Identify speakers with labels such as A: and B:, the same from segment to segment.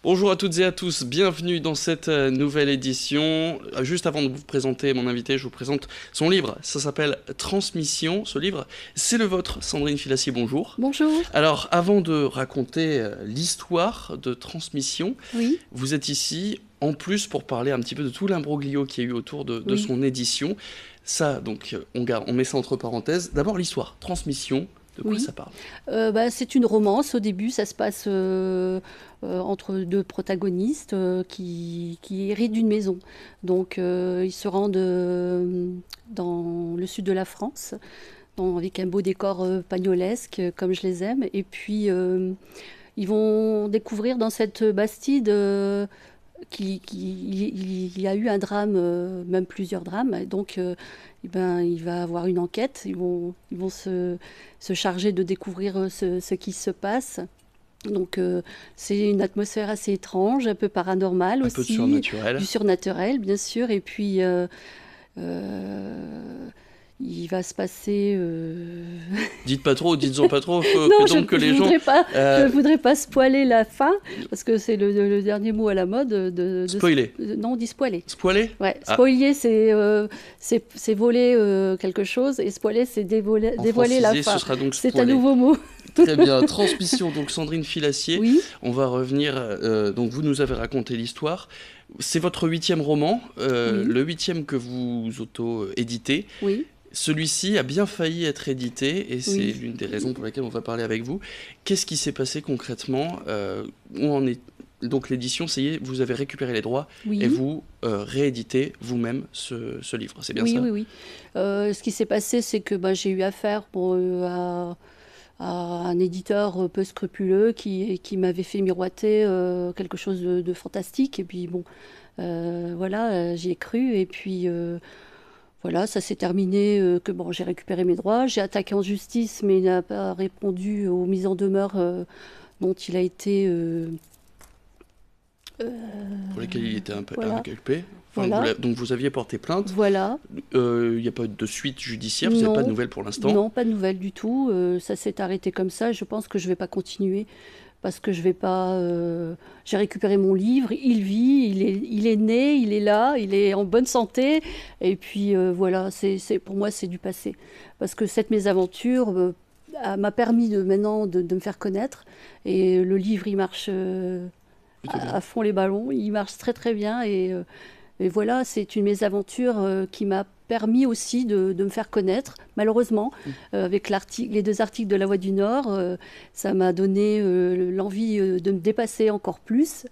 A: Bonjour à toutes et à tous, bienvenue dans cette nouvelle édition. Juste avant de vous présenter mon invité, je vous présente son livre. Ça s'appelle Transmission. Ce livre, c'est le vôtre, Sandrine Filassier, bonjour.
B: Bonjour.
A: Alors, avant de raconter l'histoire de Transmission,
B: Oui.
A: vous êtes ici en plus pour parler un petit peu de tout l'imbroglio qu'il y a eu autour de son édition. Ça, donc, on met ça entre parenthèses. D'abord, l'histoire. Transmission. De quoi ça parle?
B: C'est une romance. Au début, ça se passe entre deux protagonistes qui héritent d'une maison. Donc, ils se rendent dans le sud de la France, avec un beau décor pagnolesque, comme je les aime. Et puis, ils vont découvrir dans cette bastide qu'il y a eu un drame, même plusieurs drames. Donc, il va avoir une enquête. Ils vont se charger de découvrir ce qui se passe. Donc, c'est une atmosphère assez étrange, un peu paranormale aussi.
A: Un peu de surnaturel.
B: Du surnaturel, bien sûr. Et puis, il va se passer...
A: Dites pas trop, dites-en pas trop.
B: Non, je
A: ne
B: voudrais pas spoiler la fin, parce que c'est le dernier mot à la mode.
A: Spoiler.
B: Non, on dit spoiler.
A: Spoiler.
B: Ouais, spoiler, c'est voler quelque chose, et spoiler, c'est dévoiler la fin.
A: Ce sera donc spoiler.
B: C'est un nouveau mot.
A: Très bien. Transmission, donc Sandrine Filassier.
B: Oui.
A: On va revenir. Donc vous nous avez raconté l'histoire. C'est votre 8e roman, le 8e que vous auto-éditez.
B: Oui.
A: Celui-ci a bien failli être édité et c'est l'une des raisons pour lesquelles on va parler avec vous. Qu'est-ce qui s'est passé concrètement? Où en est donc l'édition? Ça y est, vous avez récupéré les droits et vous rééditez vous-même ce livre, c'est bien ça?
B: Oui. Ce qui s'est passé, c'est que j'ai eu affaire à un éditeur peu scrupuleux qui m'avait fait miroiter quelque chose de fantastique. Et puis j'y ai cru. Et puis voilà, ça s'est terminé que j'ai récupéré mes droits. J'ai attaqué en justice, mais il n'a pas répondu aux mises en demeure dont il a été...
A: pour lesquelles il était inculpé. Donc vous aviez porté plainte.
B: Voilà.
A: Il n'y a pas de suite judiciaire, vous n'avez pas de nouvelles pour l'instant?
B: Non, pas de nouvelles du tout. Ça s'est arrêté comme ça. Je pense que je ne vais pas continuer parce que je vais pas... J'ai récupéré mon livre, il vit, il est né, il est là, il est en bonne santé. Et puis voilà, pour moi, c'est du passé. Parce que cette mésaventure m'a permis maintenant de me faire connaître. Et le livre, il marche à fond les ballons. Il marche très très bien. Et voilà, c'est une mésaventure qui m'a permis aussi de me faire connaître. Malheureusement, avec les 2 articles de La Voix du Nord, ça m'a donné l'envie de me dépasser encore plus.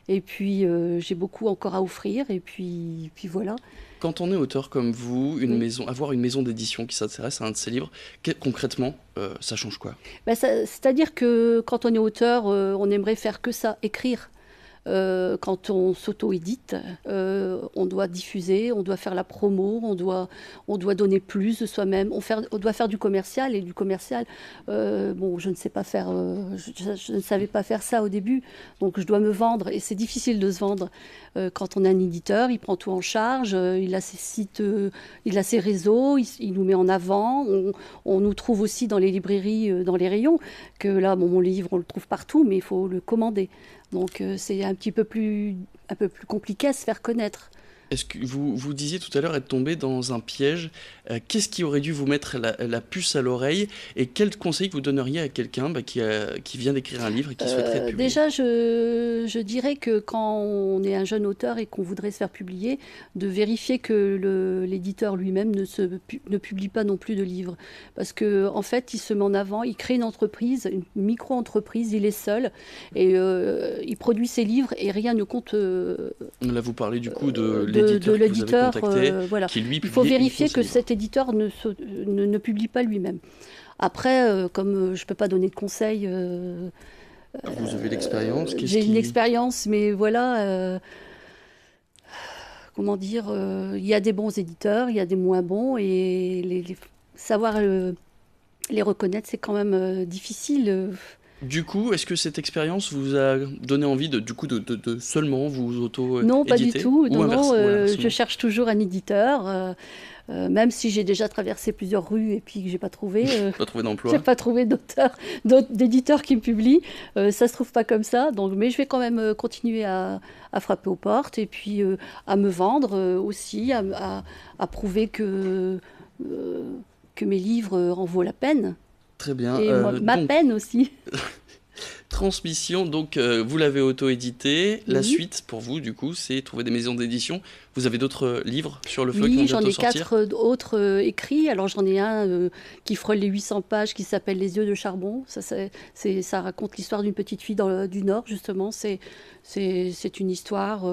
B: Et puis, j'ai beaucoup encore à offrir. Et puis voilà.
A: Quand on est auteur comme vous, avoir une maison d'édition qui s'intéresse à un de ces livres, concrètement, ça change quoi?
B: C'est-à-dire que quand on est auteur, on aimerait faire que ça, écrire. Quand on s'auto-édite, on doit diffuser, on doit faire la promo, on doit donner plus de soi-même, on doit faire du commercial, et du commercial, je ne sais pas faire, je ne savais pas faire ça au début, donc je dois me vendre, et c'est difficile de se vendre. Quand on a un éditeur, il prend tout en charge, il a ses sites, il a ses réseaux, il nous met en avant, on nous trouve aussi dans les librairies, dans les rayons, que là, mon livre, on le trouve partout, mais il faut le commander. Donc c'est un peu plus compliqué à se faire connaître.
A: Est-ce que vous disiez tout à l'heure être tombé dans un piège? Qu'est-ce qui aurait dû vous mettre la puce à l'oreille? Et quel conseil vous donneriez à quelqu'un qui vient d'écrire un livre et qui souhaiterait être publié?
B: Déjà, je dirais que quand on est un jeune auteur et qu'on voudrait se faire publier, de vérifier que l'éditeur lui-même ne publie pas non plus de livres. Parce qu'en fait, il se met en avant, il crée une entreprise, une micro-entreprise, il est seul, et il produit ses livres et rien ne compte...
A: Là, vous parlez du coup de
B: l'éditeur
A: que vous avez contacté,
B: voilà.
A: qui lui publie.
B: Il faut vérifier que cet éditeur ne publie pas lui-même. Après, comme je ne peux pas donner de conseils...
A: vous avez l'expérience?
B: J'ai une expérience, mais voilà... comment dire, il y a des bons éditeurs, il y a des moins bons, et savoir les reconnaître, c'est quand même difficile.
A: Du coup, est-ce que cette expérience vous a donné envie de seulement vous auto-éditer?
B: Non, pas du tout.
A: Non,
B: je cherche toujours un éditeur. Même si j'ai déjà traversé plusieurs rues et puis que j'ai pas trouvé,
A: pas trouvé d'emploi.
B: J'ai pas trouvé d'éditeurs qui me publient. Ça se trouve pas comme ça. Donc, mais je vais quand même continuer à frapper aux portes et puis à me vendre aussi, à prouver que mes livres en vaut la peine.
A: Très bien.
B: Et ma peine aussi.
A: Transmission, donc vous l'avez auto-édité. La suite pour vous, du coup, c'est trouver des maisons d'édition. Vous avez d'autres livres sur le feu qui vont bientôt sortir ?
B: Oui, j'en ai 4 autres écrits. Alors j'en ai un qui frôle les 800 pages qui s'appelle Les yeux de charbon. Ça raconte l'histoire d'une petite fille du Nord, justement. C'est une histoire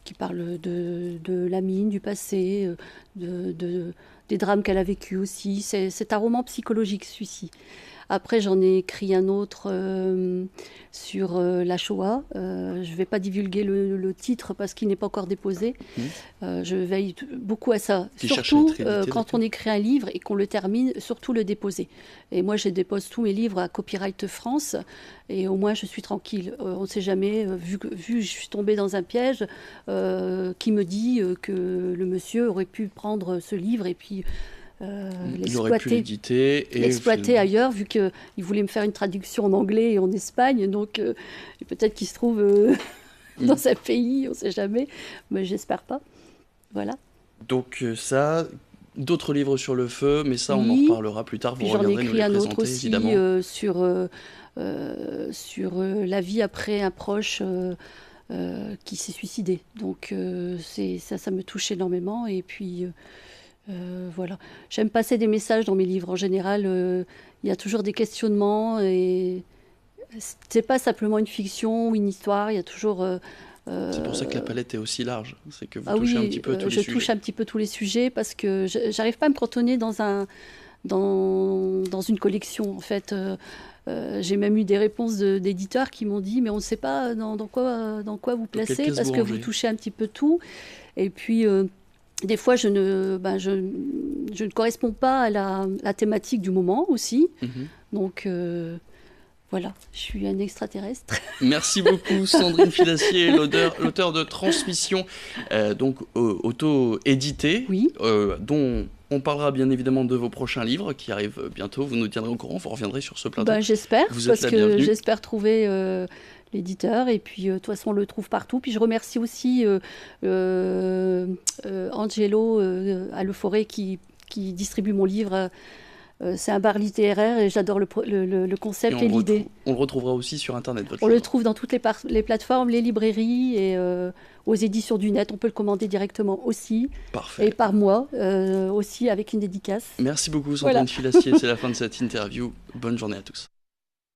B: qui parle de la mine, du passé, des drames qu'elle a vécus aussi. C'est un roman psychologique, celui-ci. Après, j'en ai écrit un autre sur la Shoah. Je ne vais pas divulguer le titre parce qu'il n'est pas encore déposé. Je veille beaucoup à ça. Surtout quand on écrit un livre et qu'on le termine, surtout le déposer. Et moi, je dépose tous mes livres à Copyright France et au moins je suis tranquille. On ne sait jamais, vu que je suis tombée dans un piège, qui me dit que le monsieur aurait pu prendre ce livre et puis...
A: l'exploiter
B: ailleurs, vu qu'il voulait me faire une traduction en anglais et en Espagne, donc peut-être qu'il se trouve dans un pays, on ne sait jamais, mais j'espère pas. Voilà.
A: Donc ça, d'autres livres sur le feu, mais ça on en reparlera plus tard, vous reviendrez nous les présenter,
B: évidemment. J'en ai écrit un autre aussi sur la vie après un proche qui s'est suicidé. Donc ça me touche énormément et puis... voilà. J'aime passer des messages dans mes livres. En général, il y a toujours des questionnements et c'est pas simplement une fiction ou une histoire. Il y a toujours.
A: C'est pour ça que la palette est aussi large. C'est que vous touchez un petit peu tous les sujets.
B: Je touche un petit peu tous les sujets parce que j'arrive pas à me cantonner dans une collection. En fait, j'ai même eu des réponses d'éditeurs qui m'ont dit mais on ne sait pas dans quoi vous placez parce que vous touchez un petit peu tout. Et puis des fois, je ne corresponds pas à la thématique du moment aussi. Donc, voilà, je suis un extraterrestre.
A: Merci beaucoup, Sandrine Filassier, l'auteur de Transmission, donc auto-édité, dont on parlera bien évidemment de vos prochains livres qui arrivent bientôt. Vous nous tiendrez au courant, vous reviendrez sur ce plateau.
B: J'espère, parce que j'espère trouver... l'éditeur, et puis de toute façon on le trouve partout. Puis je remercie aussi Angelo à Le Forêt qui distribue mon livre. C'est un bar littéraire et j'adore le concept et l'idée.
A: On le retrouvera aussi sur internet, votre
B: livre.
A: On
B: le trouve dans toutes les plateformes, les librairies et aux éditions du net. On peut le commander directement aussi.
A: Parfait.
B: Et par moi aussi avec une dédicace.
A: Merci beaucoup Sandrine Filassier, c'est la fin de cette interview. Bonne journée à tous.